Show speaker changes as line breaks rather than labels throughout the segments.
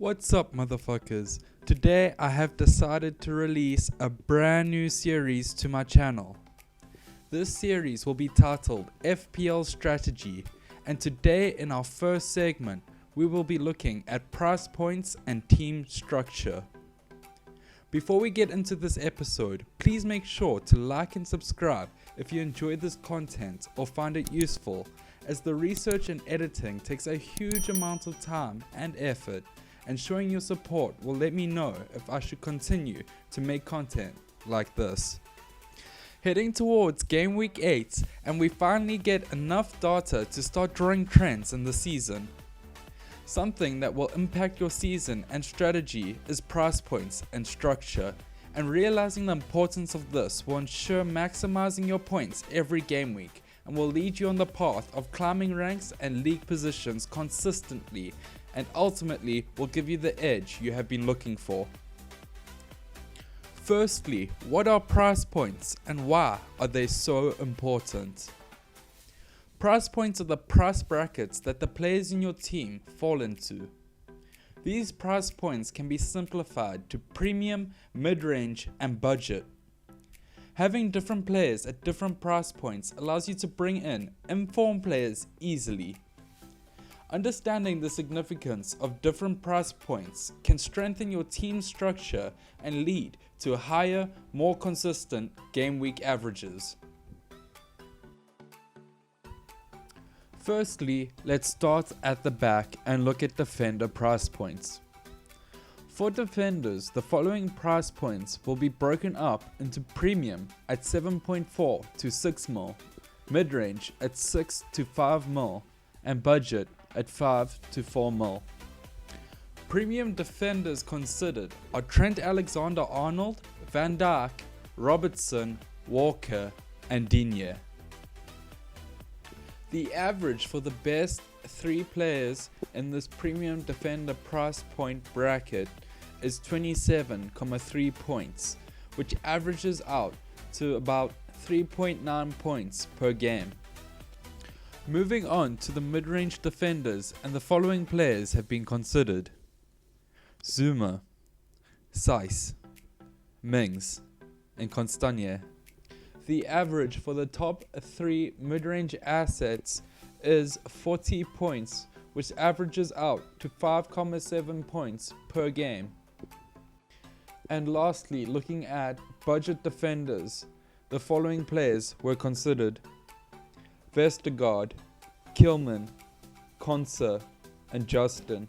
What's up, motherfuckers? Today I have decided to release a brand new series to my channel. This series will be titled FPL Strategy, and today in our first segment we will be looking at price points and team structure. Before we get into this episode, please make sure to like and subscribe if you enjoy this content or find it useful, as the research and editing takes a huge amount of time and effort, and showing your support will let me know if I should continue to make content like this. Heading towards game week 8, and we finally get enough data to start drawing trends in the season. Something that will impact your season and strategy is price points and structure, and realizing the importance of this will ensure maximizing your points every game week and will lead you on the path of climbing ranks and league positions consistently, and ultimately will give you the edge you have been looking for. Firstly, what are price points and why are they so important? Price points are the price brackets that the players in your team fall into. These price points can be simplified to premium, mid-range and budget. Having different players at different price points allows you to bring in informed players easily. Understanding the significance of different price points can strengthen your team structure and lead to higher, more consistent game week averages. Firstly, let's start at the back and look at defender price points. For defenders, the following price points will be broken up into premium at 7.4 to 6 mil, mid-range at 6 to 5 mil, and budget at 5 to 4 mil. Premium defenders considered are Trent Alexander-Arnold, Van Dijk, Robertson, Walker, and Digne. The average for the best 3 players in this premium defender price point bracket is 27.3 points, which averages out to about 3.9 points per game. Moving on to the mid-range defenders, and the following players have been considered: Zuma, Saiss, Mings, and Constanye. The average for the top 3 mid-range assets is 40 points, which averages out to 5.7 points per game. And lastly, looking at budget defenders, the following players were considered: Vestergaard, Kilman, Konsa, and Justin.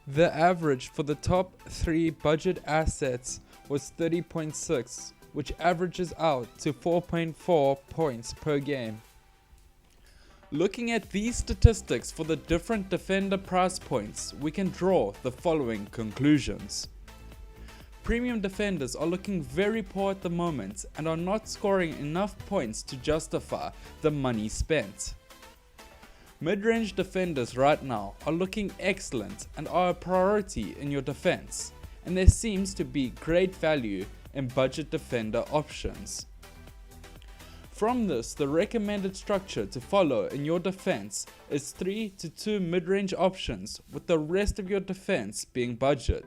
The average for the top 3 budget assets was 30.6, which averages out to 4.4 points per game. Looking at these statistics for the different defender price points, we can draw the following conclusions. Premium defenders are looking very poor at the moment and are not scoring enough points to justify the money spent. Mid-range defenders right now are looking excellent and are a priority in your defense, and there seems to be great value in budget defender options. From this, the recommended structure to follow in your defense is 3 to 2 mid-range options, with the rest of your defense being budget.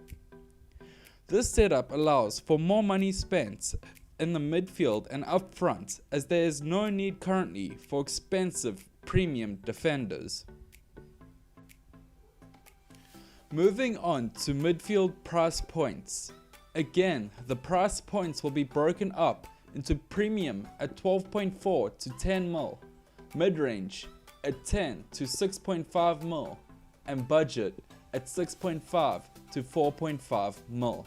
This setup allows for more money spent in the midfield and up front, as there is no need currently for expensive premium defenders. Moving on to midfield price points. Again, the price points will be broken up into premium at 12.4 to 10 mil, mid-range at 10 to 6.5 mil, and budget at 6.5 to 4.5 mil.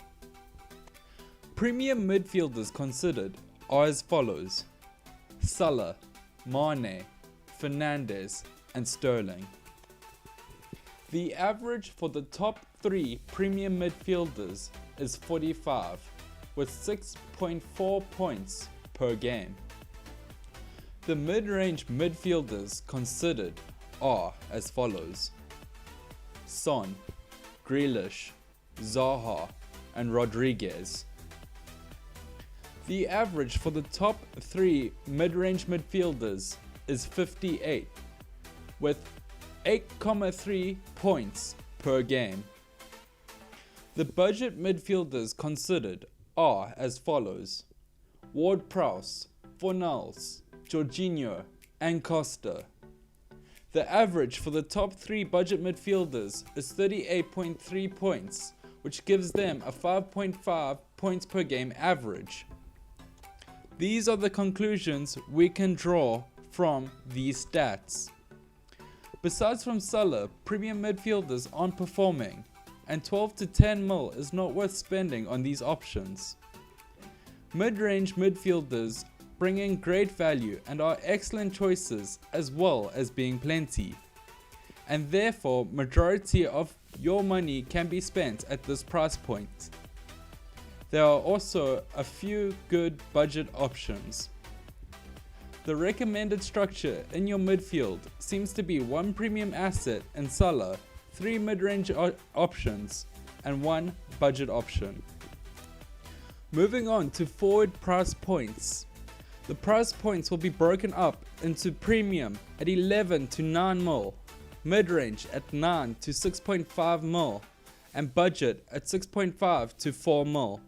Premium midfielders considered are as follows: Salah, Mane, Fernandes, and Sterling. The average for the top 3 premium midfielders is 45, with 6.4 points per game. The mid-range midfielders considered are as follows: Son, Grealish, Zaha, and Rodriguez. The average for the top 3 mid-range midfielders is 58, with 8.3 points per game. The budget midfielders considered are as follows: Ward-Prowse, Fornals, Jorginho and Costa. The average for the top 3 budget midfielders is 38.3 points, which gives them a 5.5 points per game average. These are the conclusions we can draw from these stats. Besides from Salah, premium midfielders aren't performing, and 12 to 10 mil is not worth spending on these options. Mid-range midfielders bring in great value and are excellent choices, as well as being plenty, and therefore majority of your money can be spent at this price point. There are also a few good budget options. The recommended structure in your midfield seems to be 1 premium asset in Salah, 3 mid-range options and 1 budget option. Moving on to forward price points. The price points will be broken up into premium at 11 to 9 mil, mid-range at 9 to 6.5 mil, and budget at 6.5 to 4 mil.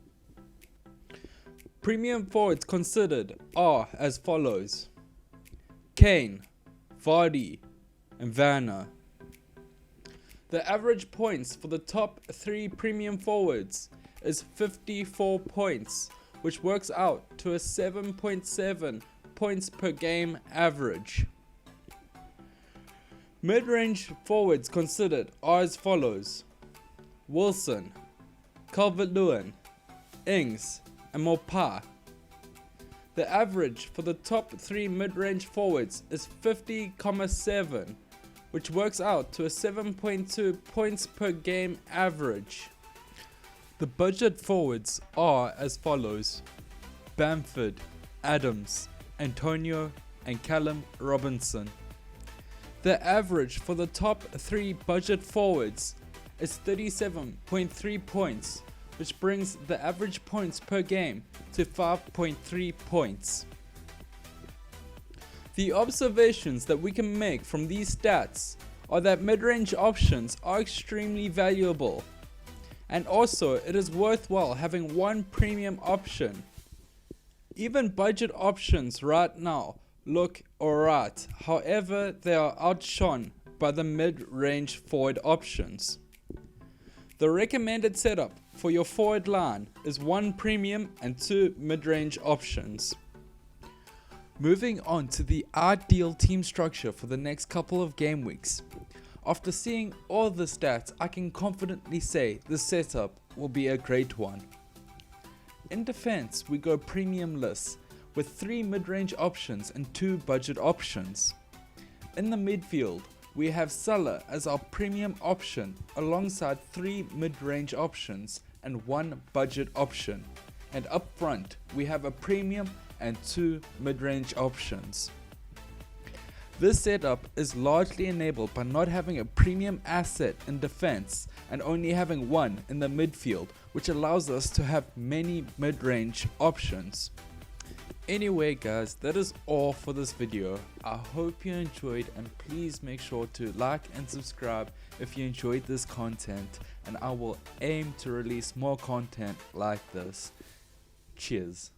Premium forwards considered are as follows: Kane, Vardy and Werner. The average points for the top 3 premium forwards is 54 points, which works out to a 7.7 points per game average. Mid-range forwards considered are as follows: Wilson, Calvert-Lewin, Ings and Mopa. The average for the top 3 mid-range forwards is 50.7, which works out to a 7.2 points per game average. The budget forwards are as follows: Bamford, Adams, Antonio and Callum Robinson. The average for the top 3 budget forwards is 37.3 points, which brings the average points per game to 5.3 points. The observations that we can make from these stats are that mid-range options are extremely valuable, and also it is worthwhile having 1 premium option. Even budget options right now look alright, however they are outshone by the mid-range forward options. The recommended setup for your forward line is 1 premium and 2 mid-range options. Moving on to the ideal team structure for the next couple of game weeks. After seeing all the stats, I can confidently say the setup will be a great one. In defense, we go premium-less with 3 mid-range options and 2 budget options. In the midfield, we have Salah as our premium option alongside 3 mid-range options and 1 budget option. And up front, we have a premium and 2 mid-range options. This setup is largely enabled by not having a premium asset in defense and only having 1 in the midfield, which allows us to have many mid-range options. Anyway guys, that is all for this video. I hope you enjoyed, and please make sure to like and subscribe if you enjoyed this content, and I will aim to release more content like this. Cheers.